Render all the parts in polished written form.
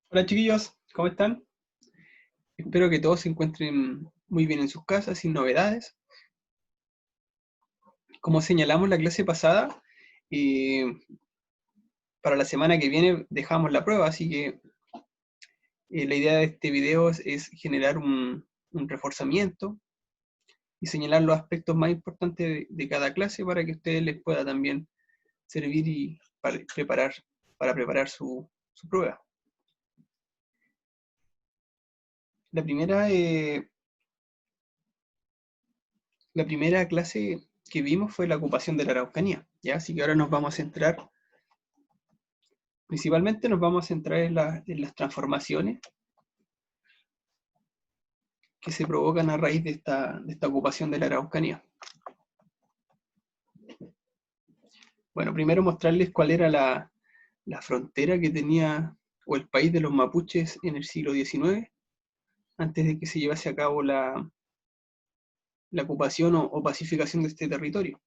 Hola chiquillos, ¿cómo están? Espero que todos se encuentren muy bien en sus casas, sin novedades. Como señalamos la clase pasada, eh, para la semana que viene dejamos la prueba, así que la idea de este video es generar un reforzamiento y señalar los aspectos más importantes de cada clase para que a ustedes les pueda también servir y para preparar su prueba. La primera, eh, la primera clase que vimos fue la ocupación de la Araucanía, ¿ya? Así que ahora nos vamos a centrar. Principalmente nos vamos a centrar en las transformaciones que se provocan a raíz de esta ocupación de la Araucanía. Bueno, primero mostrarles cuál era la frontera que tenía, o el país de los mapuches en el siglo XIX, antes de que se llevase a cabo la ocupación o pacificación de este territorio.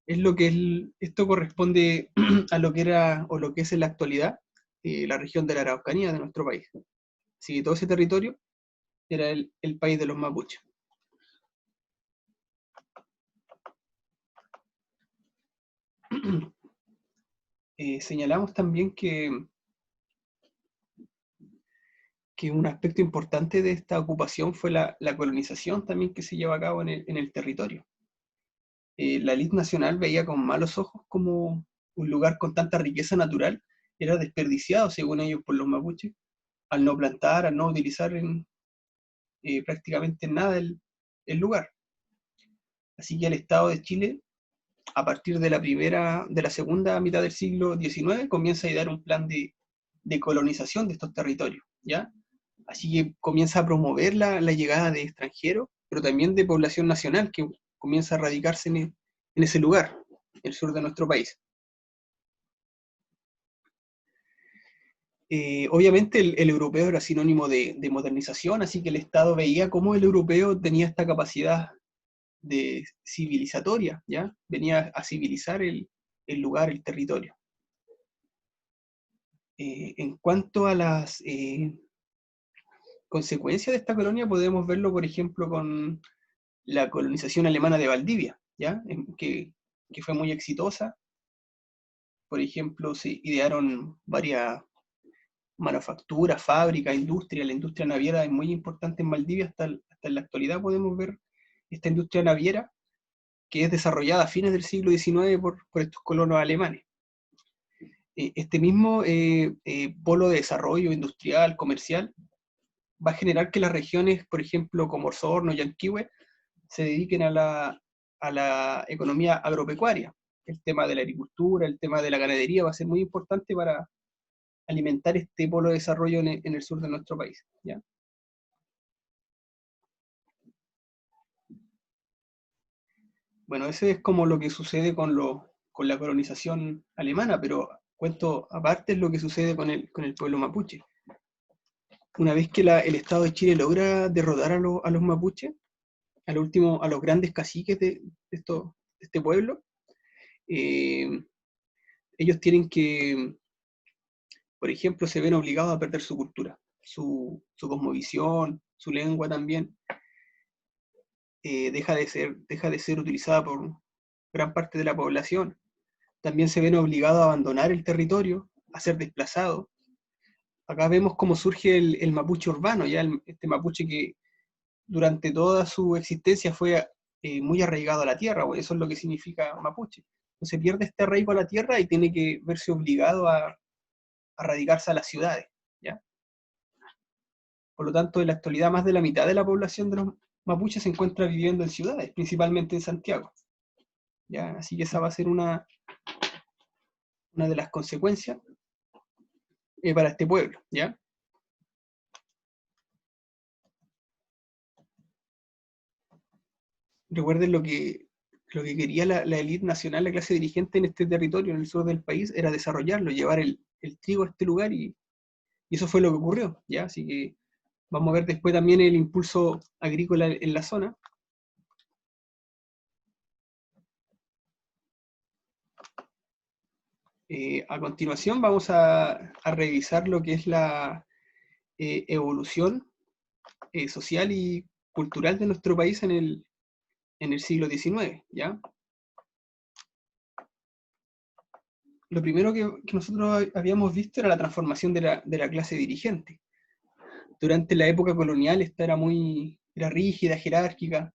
Esto corresponde a lo que era o lo que es en la actualidad la región de la Araucanía de nuestro país. Así que todo ese territorio era el país de los mapuches. Señalamos también que un aspecto importante de esta ocupación fue la colonización también que se lleva a cabo en el territorio. La élite nacional veía con malos ojos como un lugar con tanta riqueza natural era desperdiciado, según ellos, por los mapuches, al no plantar, al no utilizar prácticamente nada el lugar. Así que el Estado de Chile, a partir de la segunda mitad del siglo XIX, comienza a idear un plan de colonización de estos territorios, ¿ya? Así que comienza a promover la llegada de extranjeros, pero también de población nacional que comienza a radicarse en ese lugar, el sur de nuestro país. Obviamente el europeo era sinónimo de modernización, así que el Estado veía cómo el europeo tenía esta capacidad de civilizatoria, ¿ya? Venía a civilizar el lugar, el territorio. En cuanto a las consecuencias de esta colonia, podemos verlo, por ejemplo, con la colonización alemana de Valdivia, ¿ya? Que fue muy exitosa. Por ejemplo, se idearon varias manufacturas, fábricas, industria. La industria naviera es muy importante en Valdivia, hasta en la actualidad podemos ver esta industria naviera que es desarrollada a fines del siglo XIX por estos colonos alemanes. Este mismo polo de desarrollo industrial, comercial, va a generar que las regiones, por ejemplo, como Osorno y Yanquihue, se dediquen a la economía agropecuaria. El tema de la agricultura, el tema de la ganadería va a ser muy importante para alimentar este polo de desarrollo en el sur de nuestro país, ¿ya? Bueno, eso es como lo que sucede con la colonización alemana, pero cuento aparte es lo que sucede con el pueblo mapuche. Una vez que el Estado de Chile logra derrotar a los mapuches, a los grandes caciques de este pueblo, eh, ellos tienen que, por ejemplo, se ven obligados a perder su cultura, su cosmovisión, su lengua también, deja de ser utilizada por gran parte de la población. También se ven obligados a abandonar el territorio, a ser desplazados. Acá vemos cómo surge el mapuche urbano, ya este mapuche que durante toda su existencia fue muy arraigado a la tierra, pues eso es lo que significa mapuche. Entonces pierde este arraigo a la tierra y tiene que verse obligado a radicarse a las ciudades, ¿ya? Por lo tanto, en la actualidad más de la mitad de la población de los mapuches se encuentra viviendo en ciudades, principalmente en Santiago, ¿ya? Así que esa va a ser una de las consecuencias para este pueblo, ¿ya? Recuerden lo que quería la élite nacional, la clase dirigente en este territorio, en el sur del país, era desarrollarlo, llevar el trigo a este lugar y eso fue lo que ocurrió, ¿ya? Así que vamos a ver después también el impulso agrícola en la zona. A continuación vamos a revisar lo que es la evolución social y cultural de nuestro país en el siglo XIX, ¿ya? Lo primero que nosotros habíamos visto era la transformación de la clase dirigente. Durante la época colonial esta era rígida, jerárquica,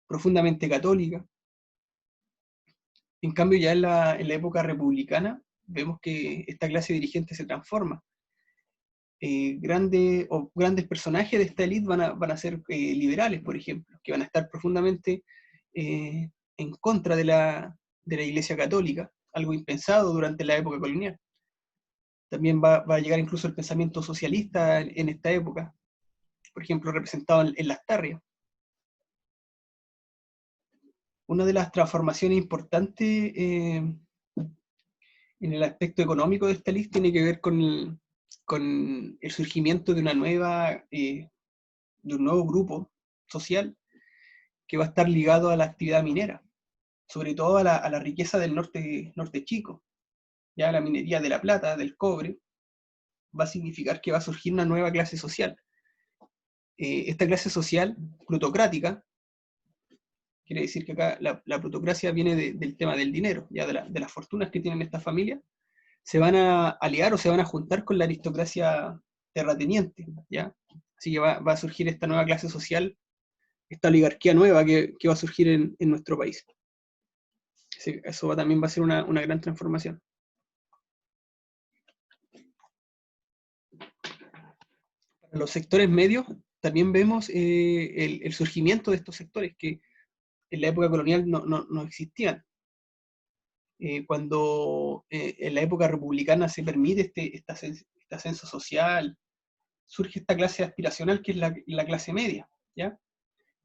profundamente católica. En cambio ya en la época republicana vemos que esta clase dirigente se transforma. Grandes personajes de esta élite van a ser liberales, por ejemplo, que van a estar profundamente en contra de la Iglesia Católica, algo impensado durante la época colonial. También va a llegar incluso el pensamiento socialista en esta época, por ejemplo, representado en Lastarria. Una de las transformaciones importantes en el aspecto económico de esta lista tiene que ver con el surgimiento de de un nuevo grupo social que va a estar ligado a la actividad minera, sobre todo a la riqueza del norte chico. Ya la minería de la plata, del cobre, va a significar que va a surgir una nueva clase social. Esta clase social plutocrática, quiere decir que acá la plutocracia viene del tema del dinero, ya de las fortunas que tienen estas familias, se van a aliar o se van a juntar con la aristocracia terrateniente, ¿ya? Así que va a surgir esta nueva clase social, esta oligarquía nueva que va a surgir en nuestro país. Eso también va a ser una gran transformación. Para los sectores medios también vemos el surgimiento de estos sectores que en la época colonial no existían. Cuando en la época republicana se permite este ascenso social, surge esta clase aspiracional que es la clase media, ¿ya?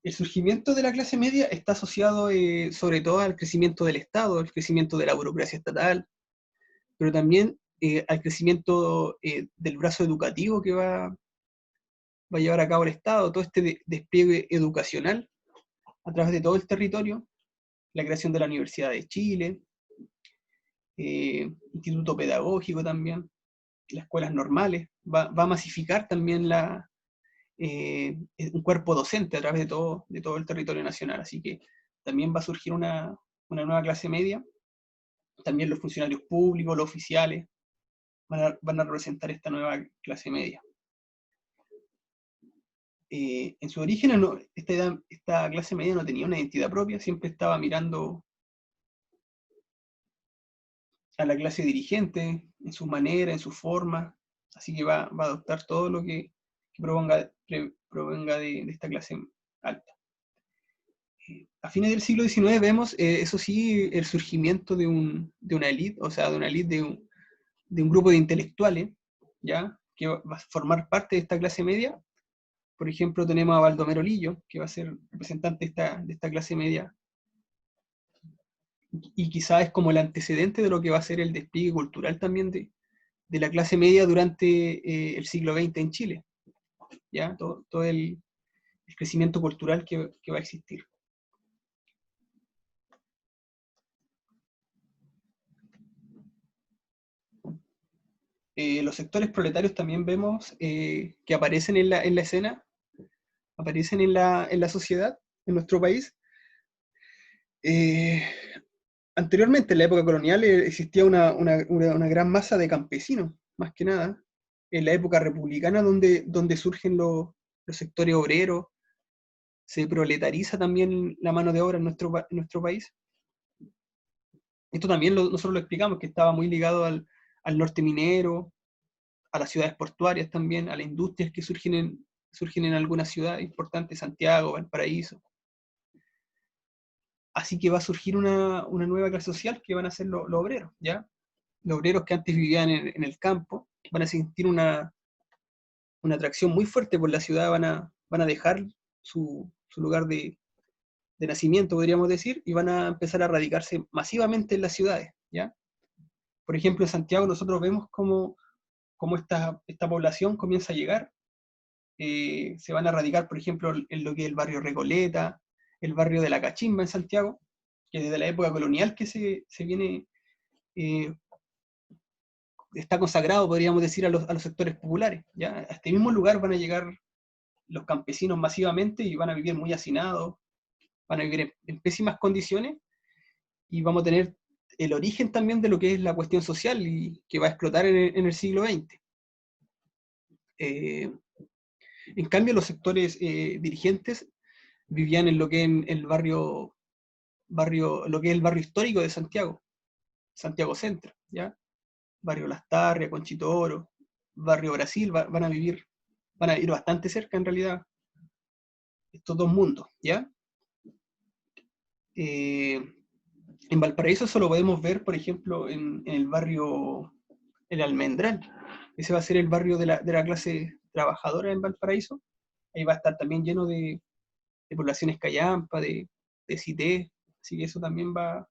El surgimiento de la clase media está asociado sobre todo al crecimiento del Estado, al crecimiento de la burocracia estatal, pero también al crecimiento del brazo educativo que va a llevar a cabo el Estado, todo este despliegue educacional a través de todo el territorio, la creación de la Universidad de Chile, instituto pedagógico también, las escuelas normales, va a masificar también un cuerpo docente a través de todo el territorio nacional, así que también va a surgir una nueva clase media, también los funcionarios públicos, los oficiales, van a representar esta nueva clase media. En su origen esta clase media no tenía una identidad propia, siempre estaba mirando a la clase dirigente, en su manera, en su forma, así que va a adoptar todo lo que provenga de esta clase alta. A fines del siglo XIX vemos, eso sí, el surgimiento de una élite, o sea, de una élite de un grupo de intelectuales, ¿ya? Que va a formar parte de esta clase media. Por ejemplo, tenemos a Baldomero Lillo, que va a ser representante de esta clase media, y quizás es como el antecedente de lo que va a ser el despliegue cultural también de la clase media durante el siglo XX en Chile, ¿ya? Todo el crecimiento cultural que va a existir. Los sectores proletarios también vemos que aparecen en la escena, aparecen en la sociedad, en nuestro país. Anteriormente, en la época colonial, existía una gran masa de campesinos, más que nada. En la época republicana, donde surgen los sectores obreros, se proletariza también la mano de obra en nuestro país. Esto también nosotros lo explicamos, que estaba muy ligado al norte minero, a las ciudades portuarias también, a las industrias que surgen en algunas ciudades importantes, Santiago, Valparaíso. Así que va a surgir una nueva clase social que van a ser los obreros, ¿ya? Los obreros que antes vivían en el campo van a sentir una atracción muy fuerte por la ciudad, van a dejar su lugar de nacimiento, podríamos decir, y van a empezar a radicarse masivamente en las ciudades, ¿ya? Por ejemplo, en Santiago nosotros vemos cómo esta población comienza a llegar, se van a radicar, por ejemplo, en lo que es el barrio Recoleta, el barrio de la Cachimba en Santiago, que desde la época colonial que se viene está consagrado, podríamos decir, a los sectores populares, ¿ya? A este mismo lugar van a llegar los campesinos masivamente y van a vivir muy hacinados, van a vivir en pésimas condiciones, y vamos a tener el origen también de lo que es la cuestión social y que va a explotar en el siglo XX. En cambio, los sectores dirigentes vivían en lo que es el lo que es el barrio histórico de Santiago, Santiago Centro, ¿ya? Barrio Las Tarrias, Conchito Oro, Barrio Brasil, van a vivir bastante cerca en realidad estos dos mundos, ¿ya? En Valparaíso eso lo podemos ver, por ejemplo, en el barrio El Almendral. Ese va a ser el barrio de la clase trabajadora en Valparaíso. Ahí va a estar también lleno de poblaciones callampa, de cité, así que eso también va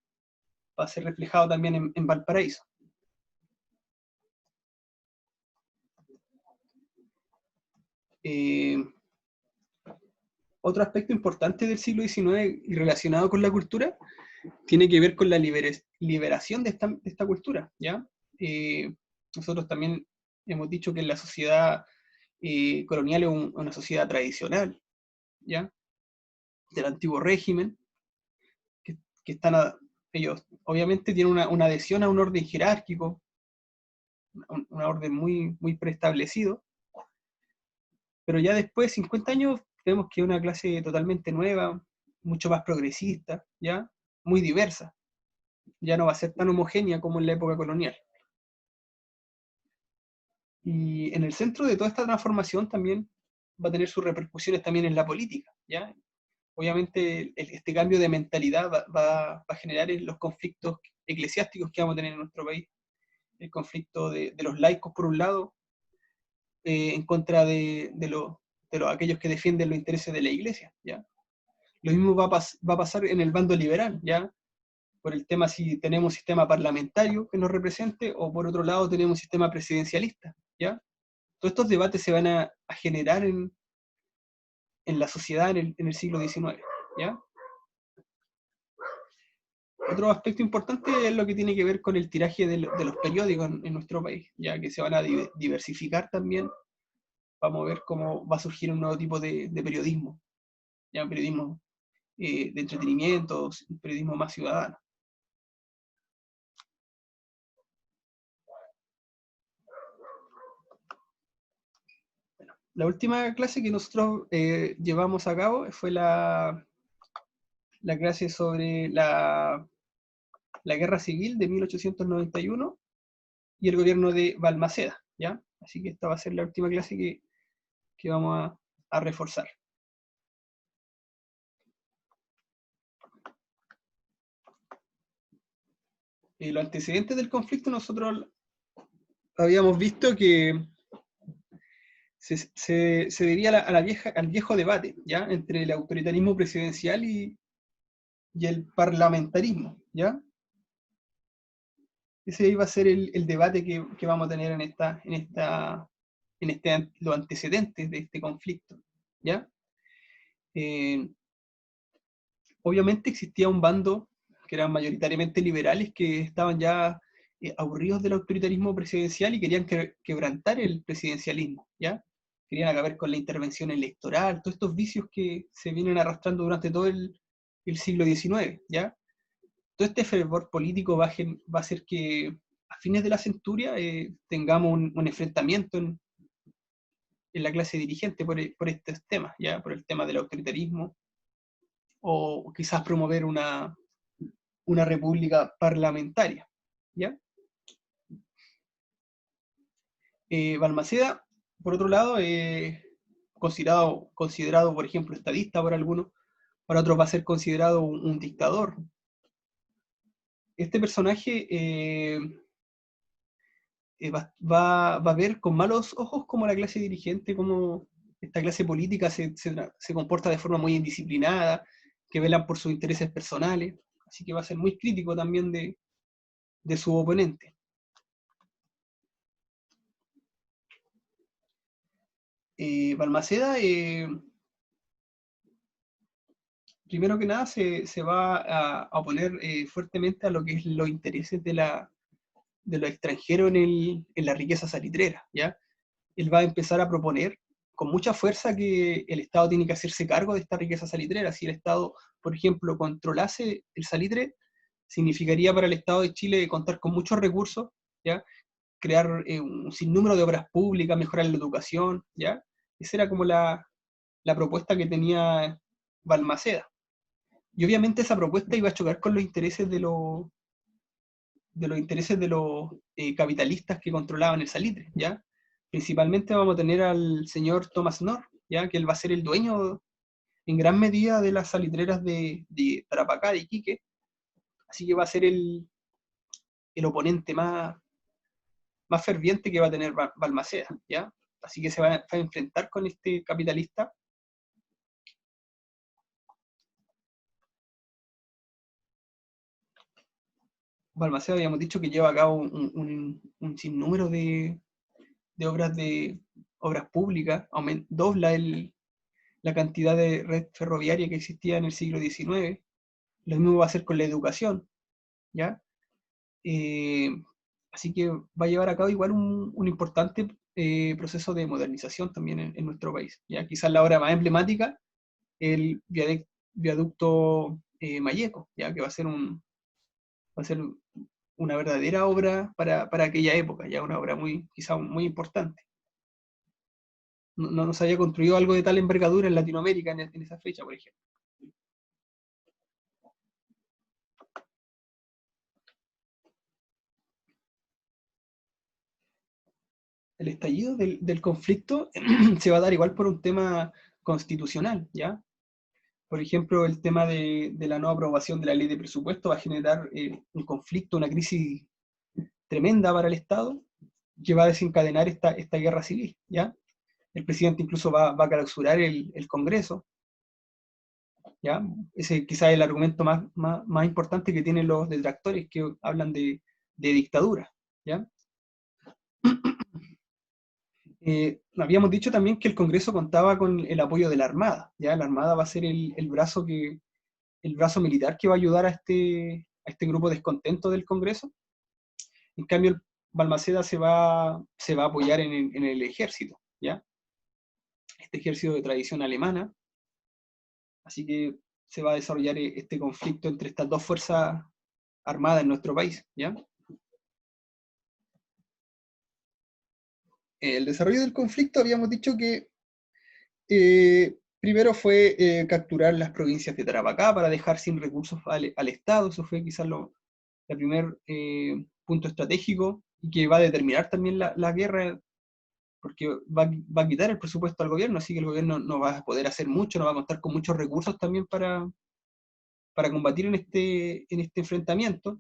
a ser reflejado también en Valparaíso. Otro aspecto importante del siglo XIX y relacionado con la cultura tiene que ver con la liberación de esta cultura, ¿ya? Nosotros también hemos dicho que la sociedad colonial es una sociedad tradicional, ¿ya? Del antiguo régimen, que ellos obviamente tienen una adhesión a un orden jerárquico, una orden muy preestablecido, pero ya después de 50 años vemos que es una clase totalmente nueva, mucho más progresista, ¿ya? Muy diversa, ya no va a ser tan homogénea como en la época colonial. Y en el centro de toda esta transformación también va a tener sus repercusiones también en la política, ¿ya? Obviamente este cambio de mentalidad va a generar los conflictos eclesiásticos que vamos a tener en nuestro país. El conflicto de los laicos, por un lado, en contra de aquellos que defienden los intereses de la iglesia, ¿ya? Lo mismo va a pasar en el bando liberal, ¿ya? Por el tema si tenemos un sistema parlamentario que nos represente, o por otro lado tenemos un sistema presidencialista, ¿ya? Todos estos debates se van a generar en la sociedad en el siglo XIX, ¿ya? Otro aspecto importante es lo que tiene que ver con el tiraje de los periódicos en nuestro país, ya que se van a diversificar también. Vamos a ver cómo va a surgir un nuevo tipo de periodismo, ya un periodismo de entretenimiento, un periodismo más ciudadano. Bueno, la última clase que nosotros llevamos a cabo fue la clase sobre la Guerra Civil de 1891 y el gobierno de Balmaceda, ¿ya? Así que esta va a ser la última clase que vamos a reforzar. Los antecedentes del conflicto, nosotros habíamos visto que se debía al viejo debate, ¿ya? Entre el autoritarismo presidencial y el parlamentarismo, ¿ya? Ese iba a ser el debate que vamos a tener los antecedentes de este conflicto, ¿ya? Obviamente existía un bando que eran mayoritariamente liberales que estaban ya aburridos del autoritarismo presidencial y querían quebrantar el presidencialismo, ¿ya? Querían acabar con la intervención electoral, todos estos vicios que se vienen arrastrando durante todo el siglo XIX, ¿ya? Todo este fervor político va a hacer que a fines de la centuria tengamos un enfrentamiento en la clase dirigente por estos temas, ¿ya? Por el tema del autoritarismo, o quizás promover una república parlamentaria, ¿ya? Balmaceda, por otro lado, considerado, por ejemplo, estadista por algunos, para otros va a ser considerado un dictador. Este personaje va a ver con malos ojos como la clase dirigente, como esta clase política se comporta de forma muy indisciplinada, que velan por sus intereses personales, así que va a ser muy crítico también de su oponente. Balmaceda, primero que nada, se va a oponer fuertemente a lo que es los intereses de los extranjeros en la riqueza salitrera, ¿ya? Él va a empezar a proponer con mucha fuerza que el Estado tiene que hacerse cargo de esta riqueza salitrera. Si el Estado, por ejemplo, controlase el salitre, significaría para el Estado de Chile contar con muchos recursos, ¿ya? Crear un sinnúmero de obras públicas, mejorar la educación, ¿ya? Esa era como la propuesta que tenía Balmaceda. Y obviamente esa propuesta iba a chocar con los intereses de los capitalistas que controlaban el salitre, ¿ya? Principalmente vamos a tener al señor Thomas North, ¿ya? Que él va a ser el dueño en gran medida de las salitreras de Tarapacá, de Iquique, así que va a ser el oponente más ferviente que va a tener Balmaceda, ¿ya? Así que se va a enfrentar con este capitalista. Balmaceda habíamos dicho que lleva a cabo un sinnúmero de obras públicas, dobla la cantidad de red ferroviaria que existía en el siglo XIX. Lo mismo va a hacer con la educación, ¿ya? Eh, Así que va a llevar a cabo igual un importante proceso de modernización también en nuestro país, ¿ya? Quizás la obra más emblemática, el viaducto Mayeco, ¿ya? Que va a ser una verdadera obra para aquella época, ya una obra quizá muy importante. No se haya construido algo de tal envergadura en Latinoamérica en esa fecha, por ejemplo. El estallido del conflicto se va a dar igual por un tema constitucional, ¿ya? Por ejemplo, el tema de la no aprobación de la ley de presupuesto va a generar un conflicto, una crisis tremenda para el Estado, que va a desencadenar esta guerra civil, ¿ya? El presidente incluso va a clausurar el Congreso, ¿ya? Ese quizás es el argumento más importante que tienen los detractores que hablan de dictadura, ¿ya? Habíamos dicho también que el Congreso contaba con el apoyo de la Armada, ¿ya? La Armada va a ser el brazo militar que va a ayudar a este grupo descontento del Congreso. En cambio, Balmaceda se va a apoyar en el ejército, ¿ya? Este ejército de tradición alemana, así que se va a desarrollar este conflicto entre estas dos fuerzas armadas en nuestro país, ¿ya? El desarrollo del conflicto habíamos dicho que primero fue capturar las provincias de Tarapacá para dejar sin recursos al Estado. Eso fue quizás el primer punto estratégico y que va a determinar también la guerra, porque va a quitar el presupuesto al gobierno, así que el gobierno no va a poder hacer mucho, no va a contar con muchos recursos también para combatir en este enfrentamiento.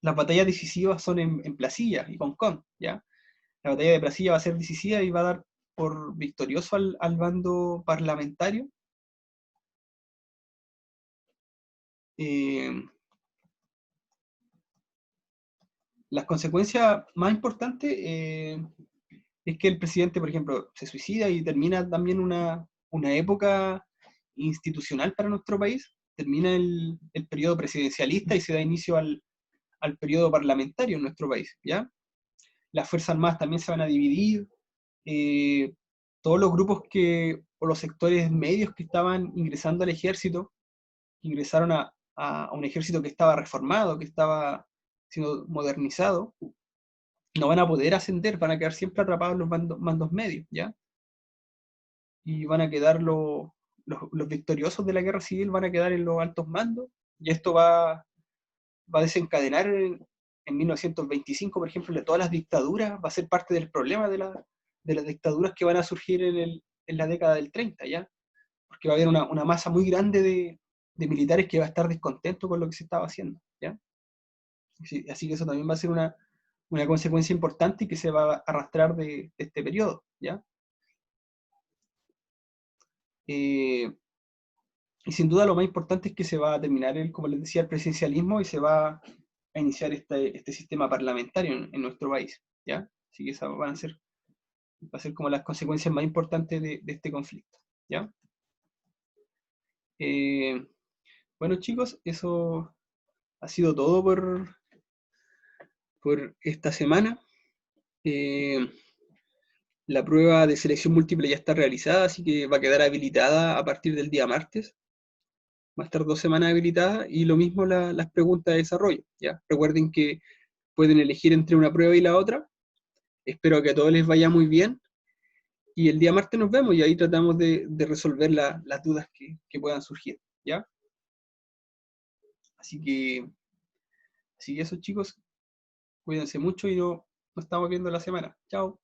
Las batallas decisivas son en Placilla y Concón, ¿ya? La batalla de Placilla va a ser decisiva y va a dar por victorioso al bando parlamentario. Eh, las consecuencias más importantes es que el presidente, por ejemplo, se suicida y termina también una época institucional para nuestro país. Termina el periodo presidencialista y se da inicio al periodo parlamentario en nuestro país, ¿ya? Las Fuerzas Armadas también se van a dividir. eh, Todos los grupos o los sectores medios que estaban ingresando al ejército, ingresaron a un ejército que estaba reformado, que estaba siendo modernizado, no van a poder ascender, van a quedar siempre atrapados en los mandos medios, ¿ya? Y van a quedar los victoriosos de la guerra civil, van a quedar en los altos mandos, y esto va a desencadenar en 1925, por ejemplo, de todas las dictaduras, va a ser parte del problema de las dictaduras que van a surgir en la década del 30, ¿ya? Porque va a haber una masa muy grande de militares que va a estar descontento con lo que se estaba haciendo, ¿ya? Así que eso también va a ser una consecuencia importante y que se va a arrastrar de este periodo, ¿ya? Eh, y sin duda lo más importante es que se va a terminar, como les decía, el presidencialismo y se va a iniciar este sistema parlamentario en nuestro país, ¿ya? Así que esas va a ser como las consecuencias más importantes de este conflicto, ¿ya? Eh, bueno, chicos, eso ha sido todo por esta semana. La prueba de selección múltiple ya está realizada, así que va a quedar habilitada a partir del día martes. Va a estar 2 semanas habilitada y lo mismo las preguntas de desarrollo, ¿ya? Recuerden que pueden elegir entre una prueba y la otra. Espero que a todos les vaya muy bien. Y el día martes nos vemos y ahí tratamos de resolver las dudas que puedan surgir, ¿ya? Así que, así que eso, chicos, cuídense mucho y nos estamos viendo la semana. Chao.